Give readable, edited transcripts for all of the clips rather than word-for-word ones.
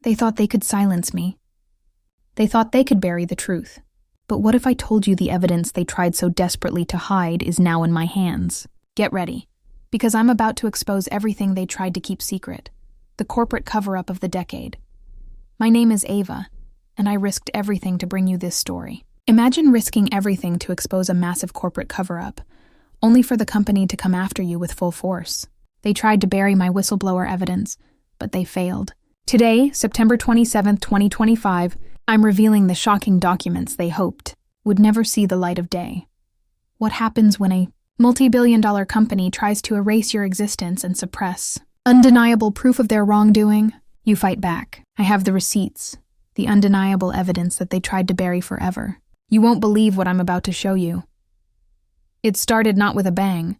They thought they could silence me. They thought they could bury the truth. But what if I told you the evidence they tried so desperately to hide is now in my hands? Get ready, because I'm about to expose everything they tried to keep secret. The corporate cover-up of the decade. My name is Ava, and I risked everything to bring you this story. Imagine risking everything to expose a massive corporate cover-up, only for the company to come after you with full force. They tried to bury my whistleblower evidence, but they failed. Today, September 27, 2025, I'm revealing the shocking documents they hoped would never see the light of day. What happens when a multi-billion-dollar company tries to erase your existence and suppress undeniable proof of their wrongdoing? You fight back. I have the receipts, the undeniable evidence that they tried to bury forever. You won't believe what I'm about to show you. It started not with a bang,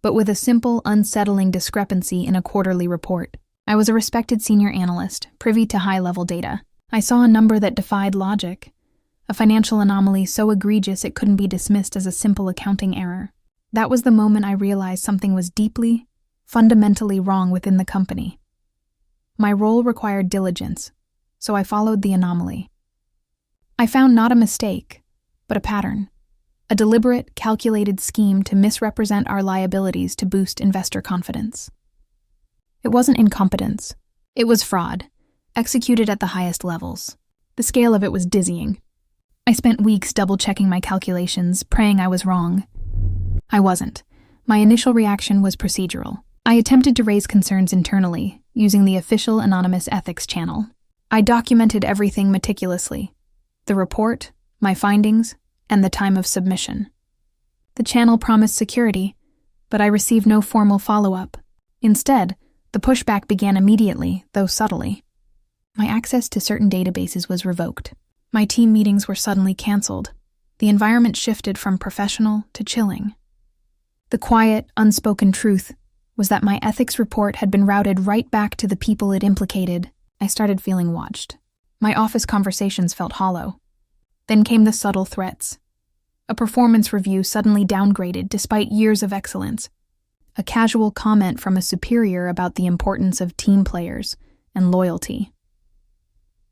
but with a simple, unsettling discrepancy in a quarterly report. I was a respected senior analyst, privy to high-level data. I saw a number that defied logic, a financial anomaly so egregious it couldn't be dismissed as a simple accounting error. That was the moment I realized something was deeply, fundamentally wrong within the company. My role required diligence, so I followed the anomaly. I found not a mistake, but a pattern, a deliberate, calculated scheme to misrepresent our liabilities to boost investor confidence. It wasn't incompetence. It was fraud, executed at the highest levels. The scale of it was dizzying. I spent weeks double-checking my calculations, praying I was wrong. I wasn't. My initial reaction was procedural. I attempted to raise concerns internally, using the official anonymous ethics channel. I documented everything meticulously: the report, my findings, and the time of submission. The channel promised security, but I received no formal follow-up. Instead, the pushback began immediately, though subtly. My access to certain databases was revoked. My team meetings were suddenly canceled. The environment shifted from professional to chilling. The quiet, unspoken truth was that my ethics report had been routed right back to the people it implicated. I started feeling watched. My office conversations felt hollow. Then came the subtle threats. A performance review suddenly downgraded despite years of excellence. A casual comment from a superior about the importance of team players and loyalty.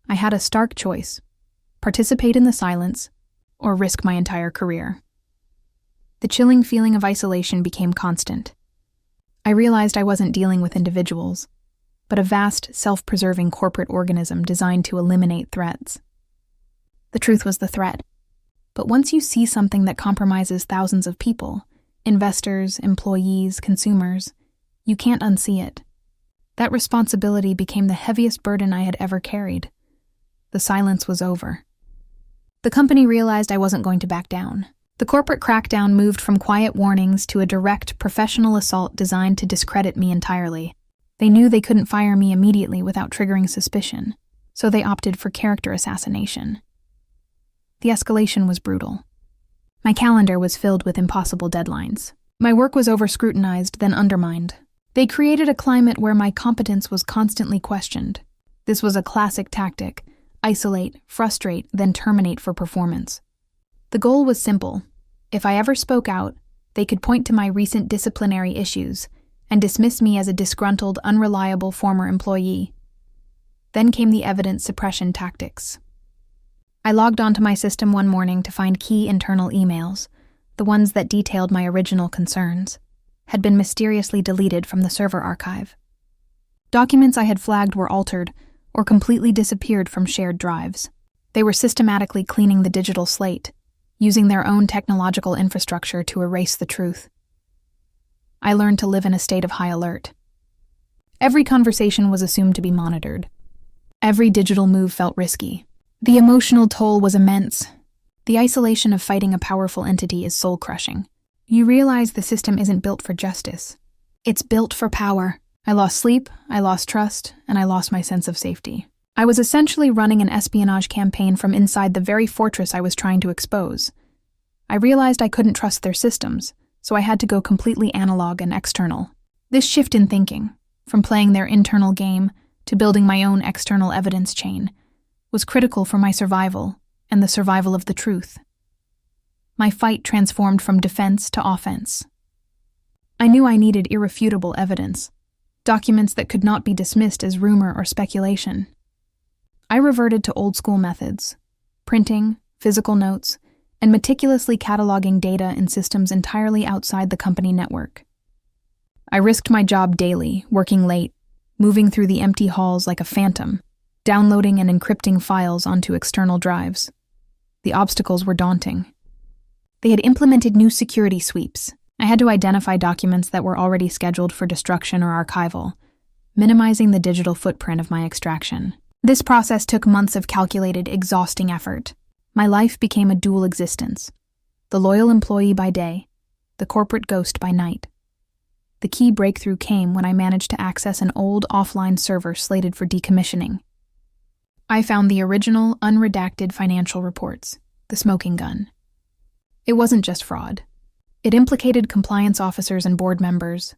I had a stark choice: participate in the silence or risk my entire career. The chilling feeling of isolation became constant. I realized I wasn't dealing with individuals, but a vast, self-preserving corporate organism designed to eliminate threats. The truth was the threat. But once you see something that compromises thousands of people, investors, employees, consumers, you can't unsee it. That responsibility became the heaviest burden I had ever carried. The silence was over. The company realized I wasn't going to back down. The corporate crackdown moved from quiet warnings to a direct, professional assault designed to discredit me entirely. They knew they couldn't fire me immediately without triggering suspicion, so they opted for character assassination. The escalation was brutal. My calendar was filled with impossible deadlines. My work was over-scrutinized, then undermined. They created a climate where my competence was constantly questioned. This was a classic tactic: isolate, frustrate, then terminate for performance. The goal was simple. If I ever spoke out, they could point to my recent disciplinary issues and dismiss me as a disgruntled, unreliable former employee. Then came the evidence suppression tactics. I logged onto my system one morning to find key internal emails, the ones that detailed my original concerns, had been mysteriously deleted from the server archive. Documents I had flagged were altered or completely disappeared from shared drives. They were systematically cleaning the digital slate, using their own technological infrastructure to erase the truth. I learned to live in a state of high alert. Every conversation was assumed to be monitored. Every digital move felt risky. The emotional toll was immense. The isolation of fighting a powerful entity is soul-crushing. You realize the system isn't built for justice. It's built for power. I lost sleep, I lost trust, and I lost my sense of safety. I was essentially running an espionage campaign from inside the very fortress I was trying to expose. I realized I couldn't trust their systems, so I had to go completely analog and external. This shift in thinking, from playing their internal game to building my own external evidence chain, was critical for my survival and the survival of the truth. My fight transformed from defense to offense. I knew I needed irrefutable evidence, documents that could not be dismissed as rumor or speculation. I reverted to old-school methods: printing, physical notes, and meticulously cataloging data in systems entirely outside the company network. I risked my job daily, working late, moving through the empty halls like a phantom, downloading and encrypting files onto external drives. The obstacles were daunting. They had implemented new security sweeps. I had to identify documents that were already scheduled for destruction or archival, minimizing the digital footprint of my extraction. This process took months of calculated, exhausting effort. My life became a dual existence: the loyal employee by day, the corporate ghost by night. The key breakthrough came when I managed to access an old offline server slated for decommissioning. I found the original, unredacted financial reports, the smoking gun. It wasn't just fraud. It implicated compliance officers and board members,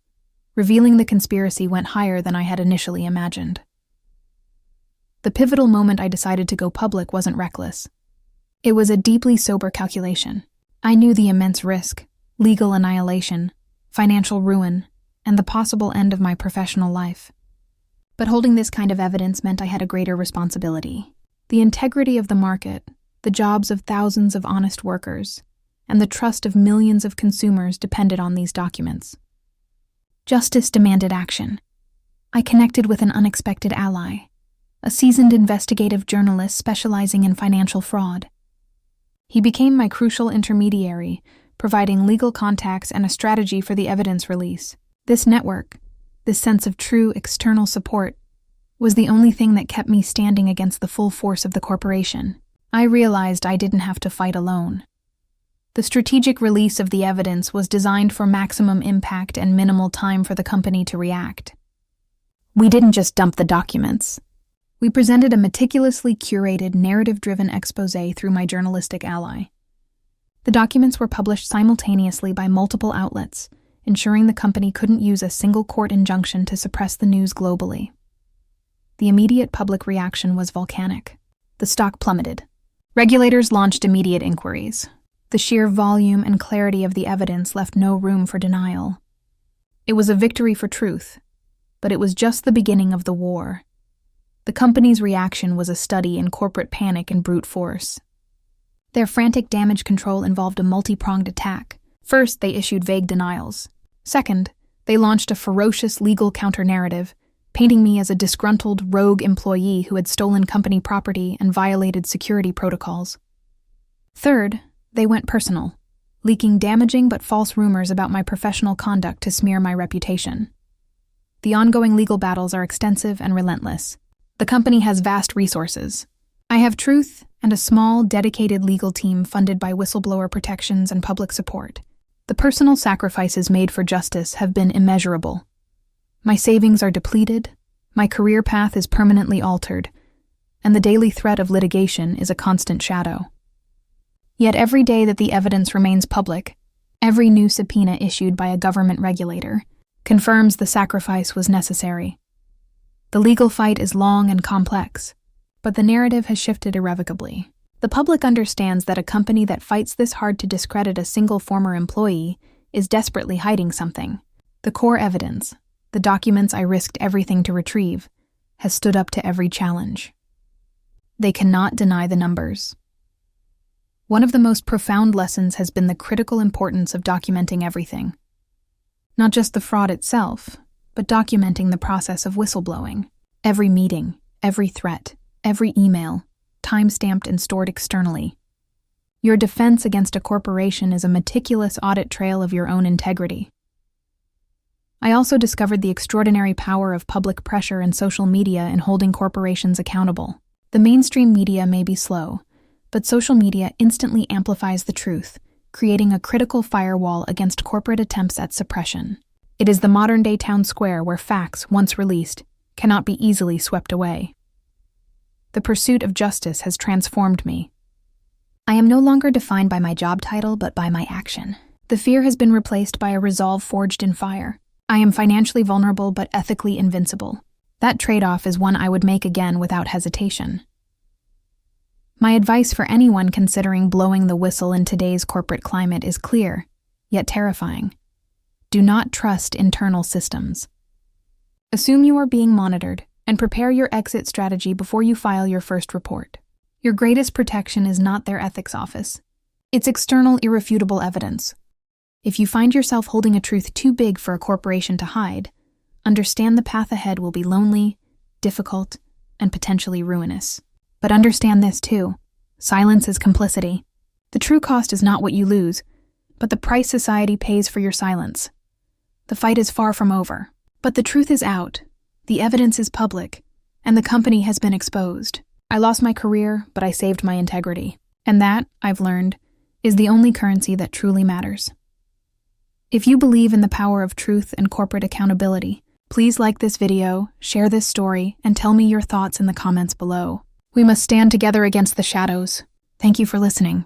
revealing the conspiracy went higher than I had initially imagined. The pivotal moment I decided to go public wasn't reckless. It was a deeply sober calculation. I knew the immense risk, legal annihilation, financial ruin, and the possible end of my professional life. But holding this kind of evidence meant I had a greater responsibility. The integrity of the market, the jobs of thousands of honest workers, and the trust of millions of consumers depended on these documents. Justice demanded action. I connected with an unexpected ally, a seasoned investigative journalist specializing in financial fraud. He became my crucial intermediary, providing legal contacts and a strategy for the evidence release. This network, this sense of true external support, was the only thing that kept me standing against the full force of the corporation. I realized I didn't have to fight alone. The strategic release of the evidence was designed for maximum impact and minimal time for the company to react. We didn't just dump the documents. We presented a meticulously curated, narrative-driven exposé through my journalistic ally. The documents were published simultaneously by multiple outlets, ensuring the company couldn't use a single court injunction to suppress the news globally. The immediate public reaction was volcanic. The stock plummeted. Regulators launched immediate inquiries. The sheer volume and clarity of the evidence left no room for denial. It was a victory for truth, but it was just the beginning of the war. The company's reaction was a study in corporate panic and brute force. Their frantic damage control involved a multi-pronged attack. First, they issued vague denials. Second, they launched a ferocious legal counter-narrative, painting me as a disgruntled rogue employee who had stolen company property and violated security protocols. Third, they went personal, leaking damaging but false rumors about my professional conduct to smear my reputation. The ongoing legal battles are extensive and relentless. The company has vast resources. I have truth and a small, dedicated legal team funded by whistleblower protections and public support. The personal sacrifices made for justice have been immeasurable. My savings are depleted, my career path is permanently altered, and the daily threat of litigation is a constant shadow. Yet every day that the evidence remains public, every new subpoena issued by a government regulator, confirms the sacrifice was necessary. The legal fight is long and complex, but the narrative has shifted irrevocably. The public understands that a company that fights this hard to discredit a single former employee is desperately hiding something. The core evidence, the documents I risked everything to retrieve, has stood up to every challenge. They cannot deny the numbers. One of the most profound lessons has been the critical importance of documenting everything. Not just the fraud itself, but documenting the process of whistleblowing. Every meeting, every threat, every email, time-stamped and stored externally. Your defense against a corporation is a meticulous audit trail of your own integrity. I also discovered the extraordinary power of public pressure and social media in holding corporations accountable. The mainstream media may be slow, but social media instantly amplifies the truth, creating a critical firewall against corporate attempts at suppression. It is the modern-day town square where facts, once released, cannot be easily swept away. The pursuit of justice has transformed me. I am no longer defined by my job title, but by my action. The fear has been replaced by a resolve forged in fire. I am financially vulnerable, but ethically invincible. That trade-off is one I would make again without hesitation. My advice for anyone considering blowing the whistle in today's corporate climate is clear, yet terrifying. Do not trust internal systems. Assume you are being monitored, and prepare your exit strategy before you file your first report. Your greatest protection is not their ethics office. It's external, irrefutable evidence. If you find yourself holding a truth too big for a corporation to hide, understand the path ahead will be lonely, difficult, and potentially ruinous. But understand this too. Silence is complicity. The true cost is not what you lose, but the price society pays for your silence. The fight is far from over, but the truth is out, the evidence is public, and the company has been exposed. I lost my career, but I saved my integrity. And that, I've learned, is the only currency that truly matters. If you believe in the power of truth and corporate accountability, please like this video, share this story, and tell me your thoughts in the comments below. We must stand together against the shadows. Thank you for listening.